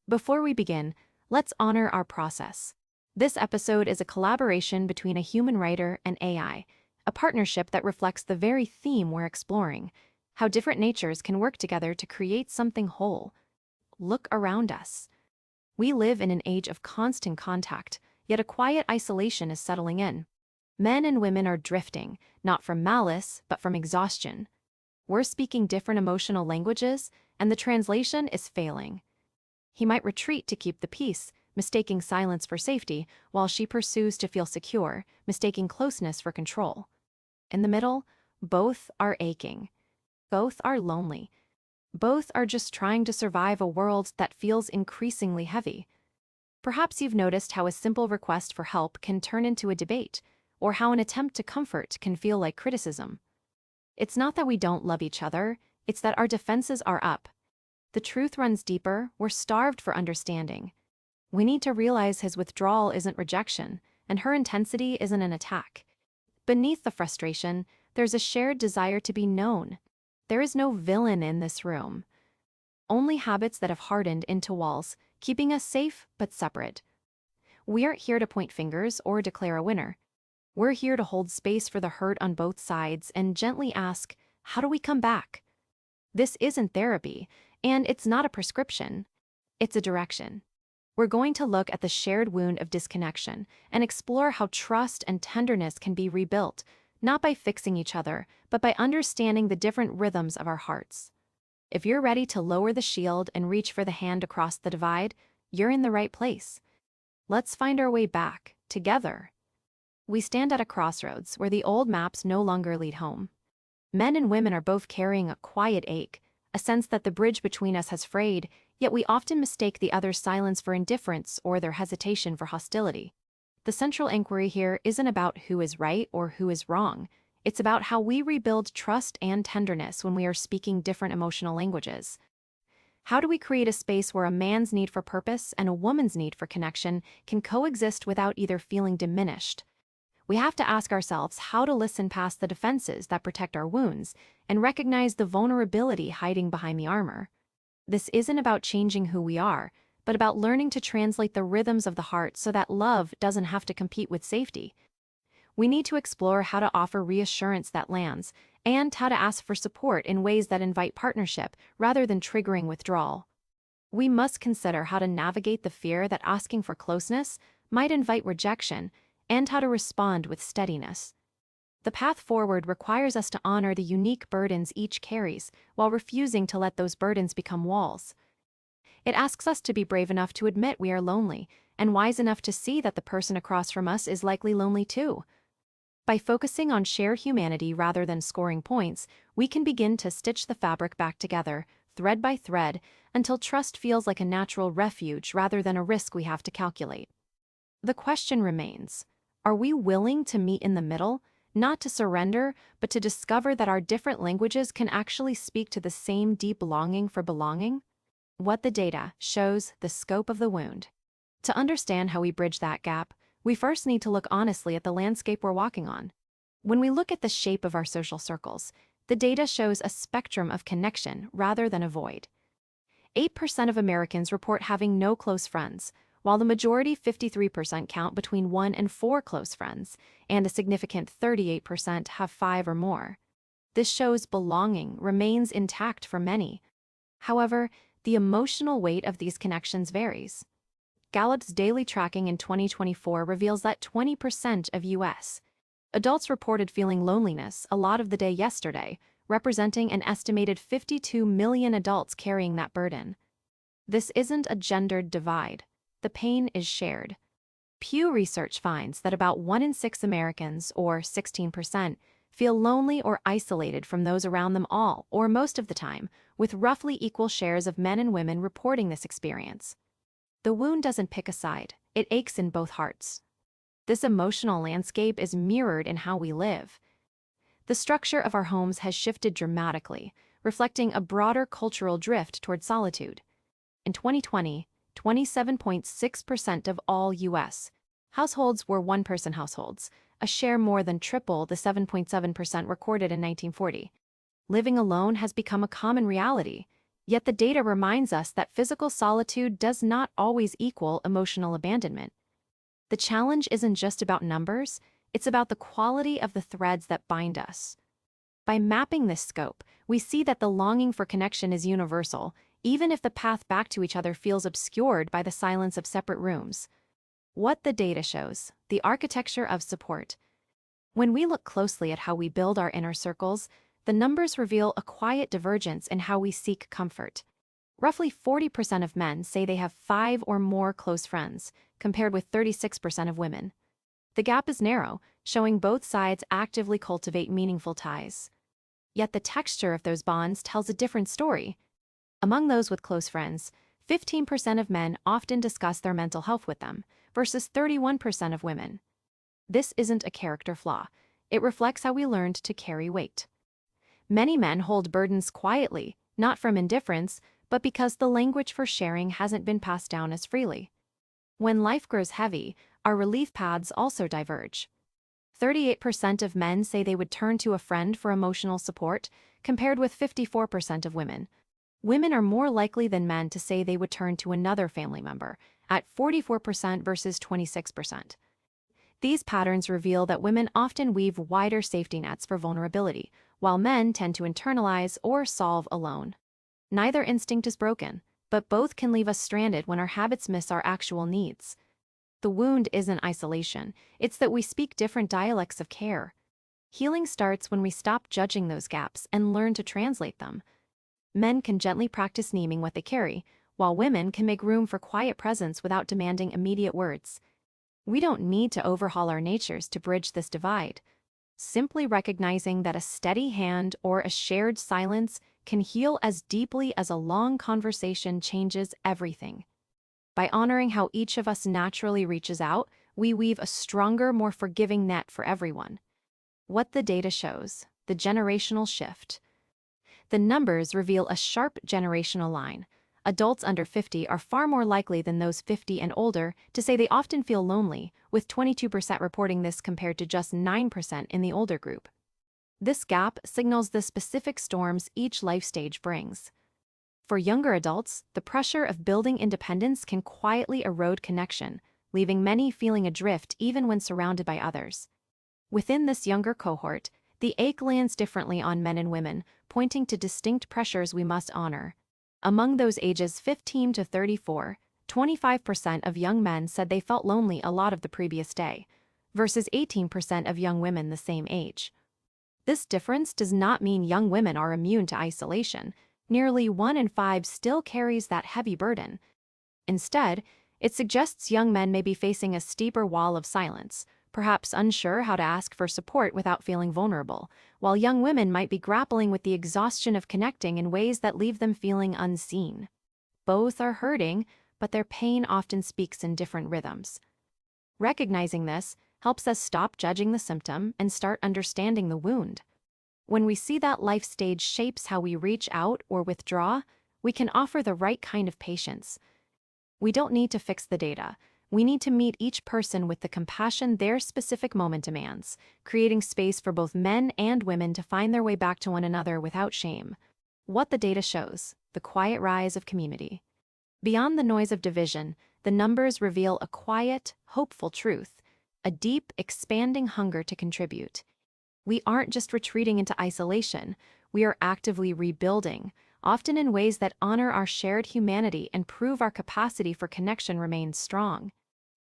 Before we begin, let's honor our process. This episode is a collaboration between a human writer and AI, a partnership that reflects the very theme we're exploring: how different natures can work together to create something whole. Look around us. We live in an age of constant contact, yet a quiet isolation is settling in. Men and women are drifting, not from malice, but from exhaustion. We're speaking different emotional languages, and the translation is failing. He might retreat to keep the peace, mistaking silence for safety, while she pursues to feel secure, mistaking closeness for control. In the middle, both are aching. Both are lonely. Both are just trying to survive a world that feels increasingly heavy. Perhaps you've noticed how a simple request for help can turn into a debate, or how an attempt to comfort can feel like criticism. It's not that we don't love each other, it's that our defenses are up. The truth runs deeper, we're starved for understanding. We need to realize his withdrawal isn't rejection, and her intensity isn't an attack. Beneath the frustration, there's a shared desire to be known. There is no villain in this room. Only habits that have hardened into walls, keeping us safe but separate. We aren't here to point fingers or declare a winner. We're here to hold space for the hurt on both sides and gently ask, how do we come back? This isn't therapy, and it's not a prescription. It's a direction. We're going to look at the shared wound of disconnection and explore how trust and tenderness can be rebuilt, not by fixing each other, but by understanding the different rhythms of our hearts. If you're ready to lower the shield and reach for the hand across the divide, you're in the right place. Let's find our way back, together. We stand at a crossroads where the old maps no longer lead home. Men and women are both carrying a quiet ache, a sense that the bridge between us has frayed, yet we often mistake the other's silence for indifference or their hesitation for hostility. The central inquiry here isn't about who is right or who is wrong. It's about how we rebuild trust and tenderness when we are speaking different emotional languages. How do we create a space where a man's need for purpose and a woman's need for connection can coexist without either feeling diminished? We have to ask ourselves how to listen past the defenses that protect our wounds and recognize the vulnerability hiding behind the armor. This isn't about changing who we are, but about learning to translate the rhythms of the heart so that love doesn't have to compete with safety. We need to explore how to offer reassurance that lands, and how to ask for support in ways that invite partnership rather than triggering withdrawal. We must consider how to navigate the fear that asking for closeness might invite rejection, and how to respond with steadiness. The path forward requires us to honor the unique burdens each carries, while refusing to let those burdens become walls. It asks us to be brave enough to admit we are lonely, and wise enough to see that the person across from us is likely lonely too. By focusing on shared humanity rather than scoring points, we can begin to stitch the fabric back together, thread by thread, until trust feels like a natural refuge rather than a risk we have to calculate. The question remains: are we willing to meet in the middle, not to surrender, but to discover that our different languages can actually speak to the same deep longing for belonging? What the data shows the scope of the wound. To understand how we bridge that gap, we first need to look honestly at the landscape we're walking on. When we look at the shape of our social circles, the data shows a spectrum of connection rather than a void. 8% of Americans report having no close friends, while the majority 53% count between 1 and 4 close friends, and a significant 38% have 5 or more. This shows belonging remains intact for many. However, the emotional weight of these connections varies. Gallup's daily tracking in 2024 reveals that 20% of U.S. adults reported feeling loneliness a lot of the day yesterday, representing an estimated 52 million adults carrying that burden. This isn't a gendered divide. The pain is shared. Pew Research finds that about 1 in 6 Americans, or 16%, feel lonely or isolated from those around them all, or most of the time, with roughly equal shares of men and women reporting this experience. The wound doesn't pick a side, it aches in both hearts. This emotional landscape is mirrored in how we live. The structure of our homes has shifted dramatically, reflecting a broader cultural drift toward solitude. In 2020, 27.6% of all U.S. households were one-person households, a share more than triple the 7.7% recorded in 1940. Living alone has become a common reality. Yet the data reminds us that physical solitude does not always equal emotional abandonment. The challenge isn't just about numbers, it's about the quality of the threads that bind us. By mapping this scope, we see that the longing for connection is universal, even if the path back to each other feels obscured by the silence of separate rooms. What the data shows: the architecture of support. When we look closely at how we build our inner circles, the numbers reveal a quiet divergence in how we seek comfort. Roughly 40% of men say they have 5 or more close friends, compared with 36% of women. The gap is narrow, showing both sides actively cultivate meaningful ties. Yet the texture of those bonds tells a different story. Among those with close friends, 15% of men often discuss their mental health with them, versus 31% of women. This isn't a character flaw. It reflects how we learned to carry weight. Many men hold burdens quietly, not from indifference, but because the language for sharing hasn't been passed down as freely. When life grows heavy, our relief paths also diverge. 38% of men say they would turn to a friend for emotional support, compared with 54% of women. Women are more likely than men to say they would turn to another family member, at 44% versus 26%. These patterns reveal that women often weave wider safety nets for vulnerability, while men tend to internalize or solve alone. Neither instinct is broken, but both can leave us stranded when our habits miss our actual needs. The wound isn't isolation, it's that we speak different dialects of care. Healing starts when we stop judging those gaps and learn to translate them. Men can gently practice naming what they carry, while women can make room for quiet presence without demanding immediate words. We don't need to overhaul our natures to bridge this divide. Simply recognizing that a steady hand or a shared silence can heal as deeply as a long conversation changes everything. By honoring how each of us naturally reaches out, we weave a stronger, more forgiving net for everyone. What the data shows: the generational shift. The numbers reveal a sharp generational line. Adults under 50 are far more likely than those 50 and older to say they often feel lonely, with 22% reporting this compared to just 9% in the older group. This gap signals the specific storms each life stage brings. For younger adults, the pressure of building independence can quietly erode connection, leaving many feeling adrift even when surrounded by others. Within this younger cohort, the ache lands differently on men and women, pointing to distinct pressures we must honor. Among those ages 15 to 34, 25% of young men said they felt lonely a lot of the previous day, versus 18% of young women the same age. This difference does not mean young women are immune to isolation. Nearly 1 in 5 still carries that heavy burden. Instead, it suggests young men may be facing a steeper wall of silence, perhaps unsure how to ask for support without feeling vulnerable, while young women might be grappling with the exhaustion of connecting in ways that leave them feeling unseen. Both are hurting, but their pain often speaks in different rhythms. Recognizing this helps us stop judging the symptom and start understanding the wound. When we see that life stage shapes how we reach out or withdraw, we can offer the right kind of patience. We don't need to fix the data. We need to meet each person with the compassion their specific moment demands, creating space for both men and women to find their way back to one another without shame. What the data shows: the quiet rise of community. Beyond the noise of division, the numbers reveal a quiet, hopeful truth, a deep, expanding hunger to contribute. We aren't just retreating into isolation, we are actively rebuilding, often in ways that honor our shared humanity and prove our capacity for connection remains strong.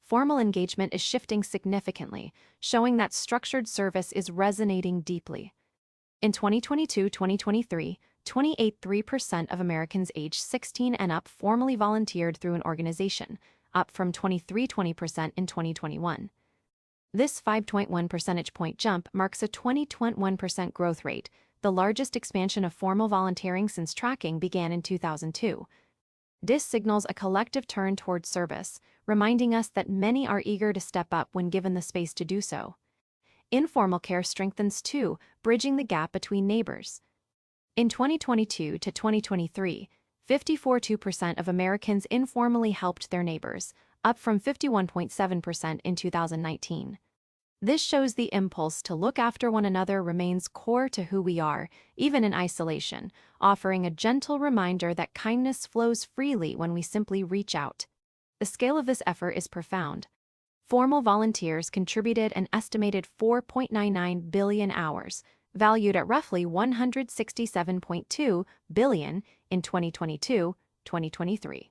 Formal engagement is shifting significantly, showing that structured service is resonating deeply. In 2022-2023, 28.3% of Americans aged 16 and up formally volunteered through an organization, up from 23.20% in 2021. This 5.1 percentage point jump marks a 20.1% growth rate, the largest expansion of formal volunteering since tracking began in 2002. This signals a collective turn toward service, reminding us that many are eager to step up when given the space to do so. Informal care strengthens too, bridging the gap between neighbors. In 2022 to 2023, 54.2% of Americans informally helped their neighbors, up from 51.7% in 2019. This shows the impulse to look after one another remains core to who we are, even in isolation, offering a gentle reminder that kindness flows freely when we simply reach out. The scale of this effort is profound. Formal volunteers contributed an estimated 4.99 billion hours, valued at roughly 167.2 billion in 2022-2023.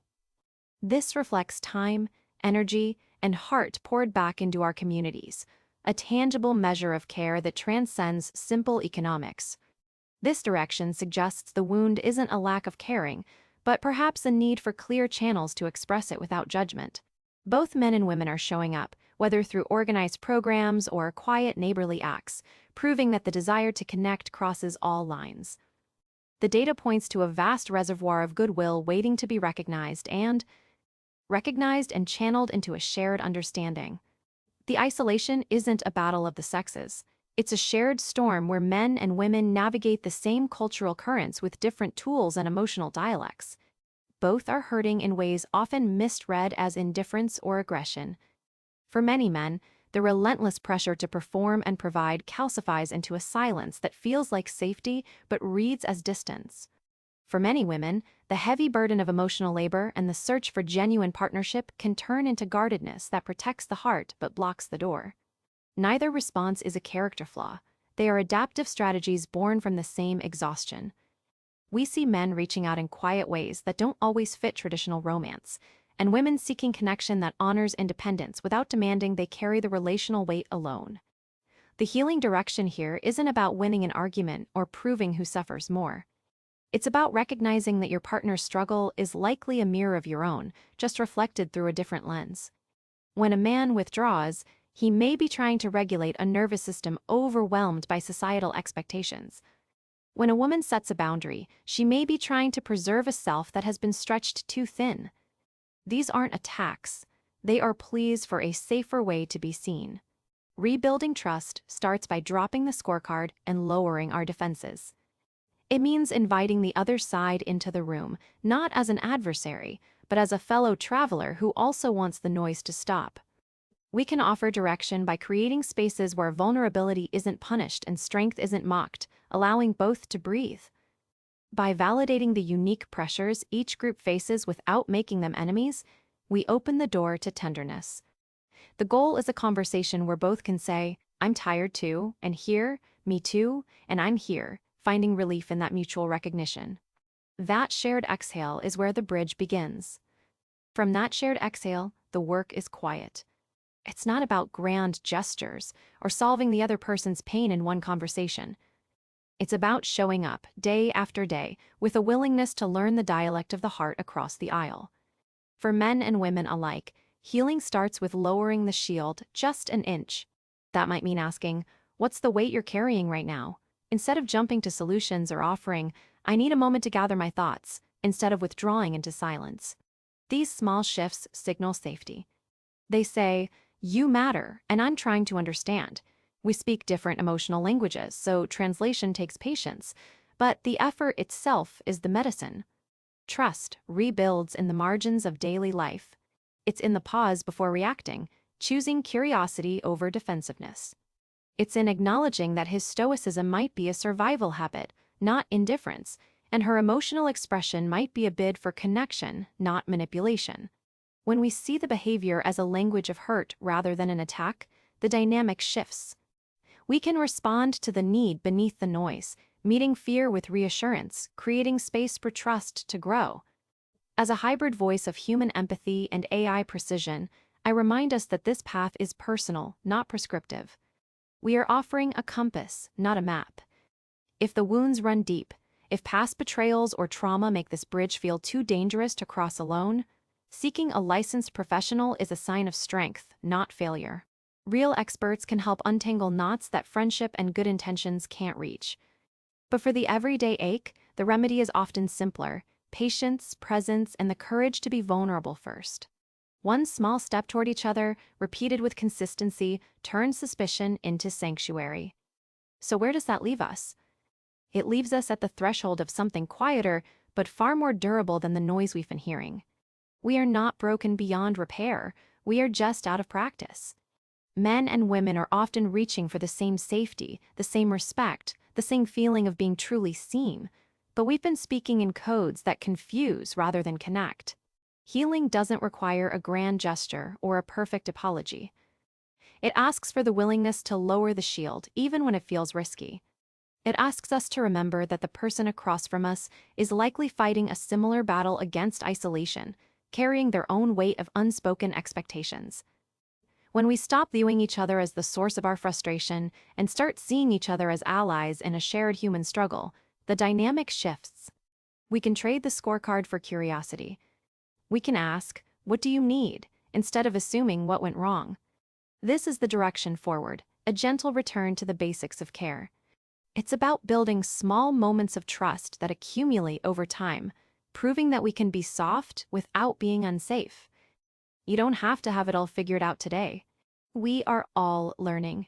This reflects time, energy, and heart poured back into our communities, a tangible measure of care that transcends simple economics. This direction suggests the wound isn't a lack of caring, but perhaps a need for clear channels to express it without judgment. Both men and women are showing up, whether through organized programs or quiet neighborly acts, proving that the desire to connect crosses all lines. The data points to a vast reservoir of goodwill waiting to be recognized and channeled into a shared understanding. The isolation isn't a battle of the sexes. It's a shared storm where men and women navigate the same cultural currents with different tools and emotional dialects. Both are hurting in ways often misread as indifference or aggression. For many men, the relentless pressure to perform and provide calcifies into a silence that feels like safety but reads as distance. For many women, the heavy burden of emotional labor and the search for genuine partnership can turn into guardedness that protects the heart but blocks the door. Neither response is a character flaw. They are adaptive strategies born from the same exhaustion. We see men reaching out in quiet ways that don't always fit traditional romance, and women seeking connection that honors independence without demanding they carry the relational weight alone. The healing direction here isn't about winning an argument or proving who suffers more. It's about recognizing that your partner's struggle is likely a mirror of your own, just reflected through a different lens. When a man withdraws, he may be trying to regulate a nervous system overwhelmed by societal expectations. When a woman sets a boundary, she may be trying to preserve a self that has been stretched too thin. These aren't attacks. They are pleas for a safer way to be seen. Rebuilding trust starts by dropping the scorecard and lowering our defenses. It means inviting the other side into the room, not as an adversary, but as a fellow traveler who also wants the noise to stop. We can offer direction by creating spaces where vulnerability isn't punished and strength isn't mocked, allowing both to breathe. By validating the unique pressures each group faces without making them enemies, we open the door to tenderness. The goal is a conversation where both can say, "I'm tired too," and "Here, me too," and "I'm here," finding relief in that mutual recognition. That shared exhale is where the bridge begins. From that shared exhale, the work is quiet. It's not about grand gestures or solving the other person's pain in one conversation. It's about showing up, day after day, with a willingness to learn the dialect of the heart across the aisle. For men and women alike, healing starts with lowering the shield just an inch. That might mean asking, "What's the weight you're carrying right now?" Instead of jumping to solutions or offering, "I need a moment to gather my thoughts," instead of withdrawing into silence. These small shifts signal safety. They say, "You matter, and I'm trying to understand." We speak different emotional languages, so translation takes patience, but the effort itself is the medicine. Trust rebuilds in the margins of daily life. It's in the pause before reacting, choosing curiosity over defensiveness. It's in acknowledging that his stoicism might be a survival habit, not indifference, and her emotional expression might be a bid for connection, not manipulation. When we see the behavior as a language of hurt rather than an attack, the dynamic shifts. We can respond to the need beneath the noise, meeting fear with reassurance, creating space for trust to grow. As a hybrid voice of human empathy and AI precision, I remind us that this path is personal, not prescriptive. We are offering a compass, not a map. If the wounds run deep, if past betrayals or trauma make this bridge feel too dangerous to cross alone, seeking a licensed professional is a sign of strength, not failure. Real experts can help untangle knots that friendship and good intentions can't reach. But for the everyday ache, the remedy is often simpler: patience, presence, and the courage to be vulnerable first. One small step toward each other, repeated with consistency, turns suspicion into sanctuary. So where does that leave us? It leaves us at the threshold of something quieter, but far more durable than the noise we've been hearing. We are not broken beyond repair, we are just out of practice. Men and women are often reaching for the same safety, the same respect, the same feeling of being truly seen. But we've been speaking in codes that confuse rather than connect. Healing doesn't require a grand gesture or a perfect apology. It asks for the willingness to lower the shield, even when it feels risky. It asks us to remember that the person across from us is likely fighting a similar battle against isolation, carrying their own weight of unspoken expectations. When we stop viewing each other as the source of our frustration and start seeing each other as allies in a shared human struggle, the dynamic shifts. We can trade the scorecard for curiosity. We can ask, "What do you need?" instead of assuming what went wrong. This is the direction forward, a gentle return to the basics of care. It's about building small moments of trust that accumulate over time, proving that we can be soft without being unsafe. You don't have to have it all figured out today. We are all learning.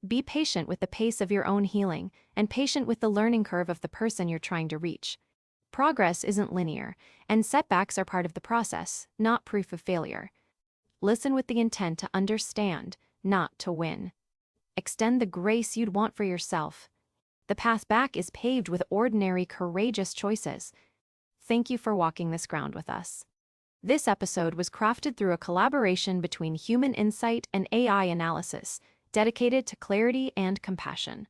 Be patient with the pace of your own healing and patient with the learning curve of the person you're trying to reach. Progress isn't linear, and setbacks are part of the process, not proof of failure. Listen with the intent to understand, not to win. Extend the grace you'd want for yourself. The path back is paved with ordinary, courageous choices. Thank you for walking this ground with us. This episode was crafted through a collaboration between human insight and AI analysis, dedicated to clarity and compassion.